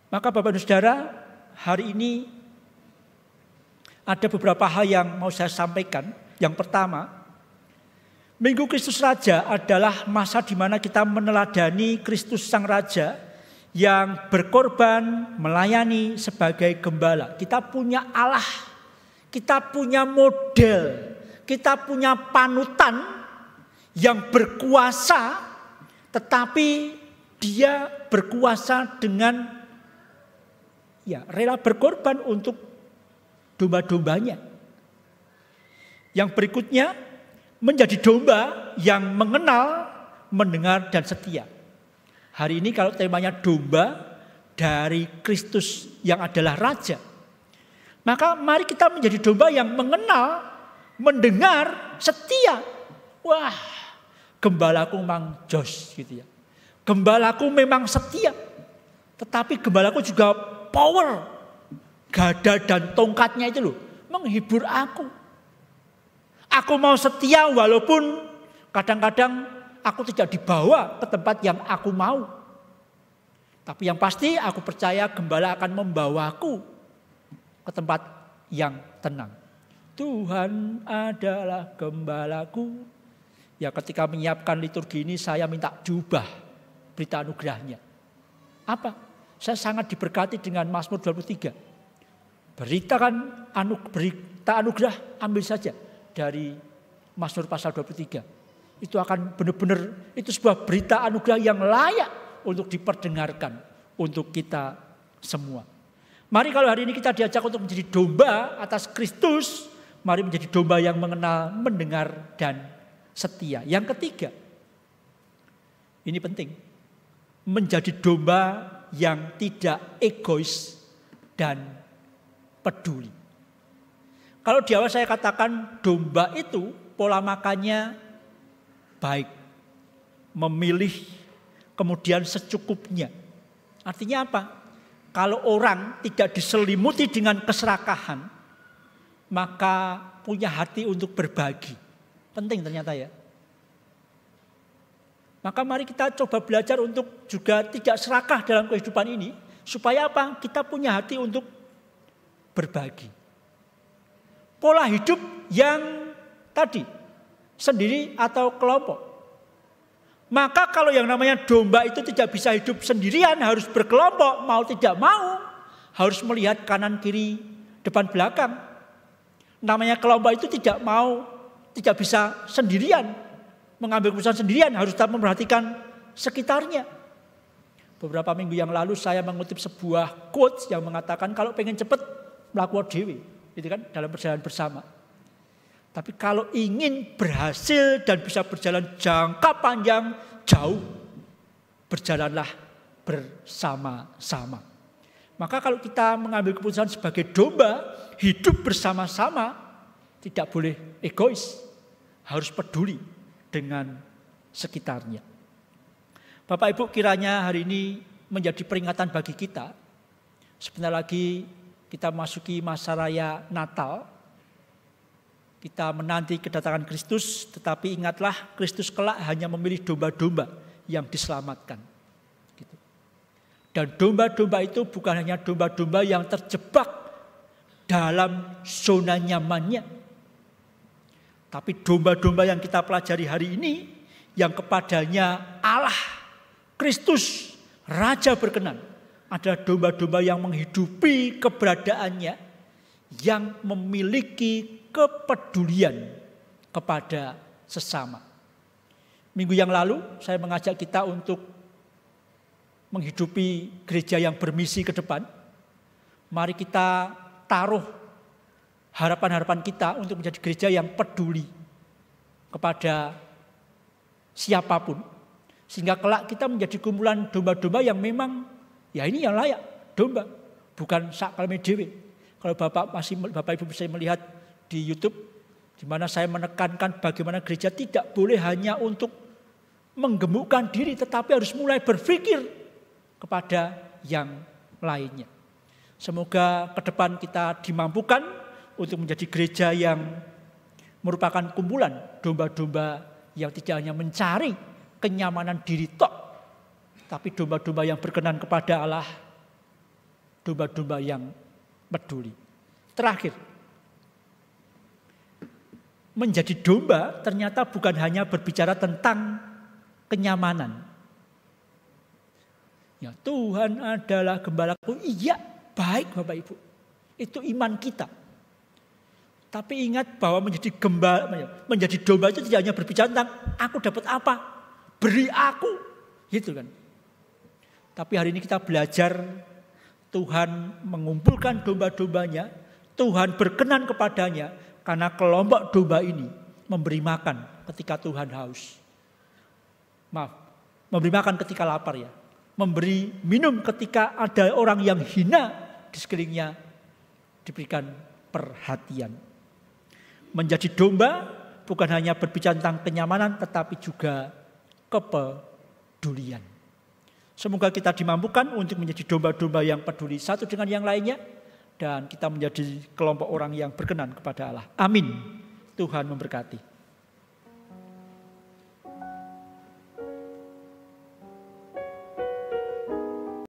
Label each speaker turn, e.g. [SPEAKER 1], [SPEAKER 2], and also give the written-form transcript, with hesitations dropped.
[SPEAKER 1] Maka Bapak dan Saudara, hari ini ada beberapa hal yang mau saya sampaikan. Yang pertama, Minggu Kristus Raja adalah masa di mana kita meneladani Kristus Sang Raja yang berkorban melayani sebagai gembala. Kita punya Allah, kita punya model, kita punya panutan yang berkuasa, tetapi dia berkuasa dengan rela berkorban untuk domba-dombanya. Yang berikutnya, menjadi domba yang mengenal, mendengar, dan setia. Hari ini kalau temanya domba dari Kristus yang adalah Raja, maka mari kita menjadi domba yang mengenal, mendengar, setia. Wah, gembalaku memang jos gitu ya. Gembalaku memang setia. Tetapi gembalaku juga power. Gada dan tongkatnya itu loh, menghibur aku. Aku mau setia walaupun kadang-kadang aku tidak dibawa ke tempat yang aku mau. Tapi yang pasti aku percaya gembala akan membawaku ke tempat yang tenang. Tuhan adalah gembalaku. Ya, ketika menyiapkan liturgi ini saya minta diubah berita anugerahnya. Apa? Saya sangat diberkati dengan Mazmur 23. Berita anugerah ambil saja dari Mazmur pasal 23. Itu akan benar-benar, itu sebuah berita anugerah yang layak untuk diperdengarkan untuk kita semua. Mari kalau hari ini kita diajak untuk menjadi domba atas Kristus, mari menjadi domba yang mengenal, mendengar, dan setia. Yang ketiga, ini penting, menjadi domba yang tidak egois dan peduli. Kalau di awal saya katakan domba itu pola makannya baik, memilih kemudian secukupnya. Artinya apa? Kalau orang tidak diselimuti dengan keserakahan, maka punya hati untuk berbagi. Penting ternyata ya. Maka mari kita coba belajar untuk juga tidak serakah dalam kehidupan ini. Supaya apa? Kita punya hati untuk berbagi. Pola hidup yang tadi, sendiri atau kelompok. Maka kalau yang namanya domba itu tidak bisa hidup sendirian, harus berkelompok, mau tidak mau, harus melihat kanan kiri, depan belakang. Namanya kelompok itu tidak bisa sendirian, mengambil keputusan sendirian, harus tetap memperhatikan sekitarnya. Beberapa minggu yang lalu saya mengutip sebuah quotes yang mengatakan kalau pengen cepat melakukan dewe. Itu kan dalam perjalanan bersama. Tapi kalau ingin berhasil dan bisa berjalan jangka panjang, jauh, berjalanlah bersama-sama. Maka kalau kita mengambil keputusan sebagai domba, hidup bersama-sama, tidak boleh egois, harus peduli dengan sekitarnya. Bapak Ibu, kiranya hari ini menjadi peringatan bagi kita. Sebentar lagi kita masuki masa raya Natal. Kita menanti kedatangan Kristus, tetapi ingatlah Kristus kelak hanya memilih domba-domba yang diselamatkan. Gitu. Dan domba-domba itu bukan hanya domba-domba yang terjebak dalam zona nyamannya. Tapi domba-domba yang kita pelajari hari ini, yang kepadanya Allah, Kristus, Raja berkenan, adalah domba-domba yang menghidupi keberadaannya, yang memiliki kepedulian kepada sesama. Minggu yang lalu saya mengajak kita untuk menghidupi gereja yang bermisi ke depan. Mari kita taruh harapan-harapan kita untuk menjadi gereja yang peduli kepada siapapun. Sehingga kelak kita menjadi kumpulan domba-domba yang memang ya ini yang layak, domba, bukan sak kalme dhewe. Kalau Bapak Ibu bisa melihat di YouTube, di mana saya menekankan bagaimana gereja tidak boleh hanya untuk menggemukkan diri, tetapi harus mulai berpikir kepada yang lainnya. Semoga ke depan kita dimampukan untuk menjadi gereja yang merupakan kumpulan domba-domba yang tidak hanya mencari kenyamanan diri tok, tapi domba-domba yang berkenan kepada Allah, domba-domba yang peduli. Terakhir, menjadi domba ternyata bukan hanya berbicara tentang kenyamanan. Ya, Tuhan adalah gembalaku. Iya, baik Bapak Ibu. Itu iman kita. Tapi ingat bahwa menjadi domba itu tidak hanya berbicara tentang aku dapat apa, beri aku, gitu kan. Tapi hari ini kita belajar Tuhan mengumpulkan domba-dombanya, Tuhan berkenan kepadanya karena kelompok domba ini memberi makan ketika Tuhan haus. Maaf, memberi makan ketika lapar ya. Memberi minum ketika ada orang yang hina di sekelilingnya, diberikan perhatian. Menjadi domba bukan hanya berbicara tentang kenyamanan tetapi juga kepedulian. Semoga kita dimampukan untuk menjadi domba-domba yang peduli satu dengan yang lainnya dan kita menjadi kelompok orang yang berkenan kepada Allah. Amin. Tuhan memberkati.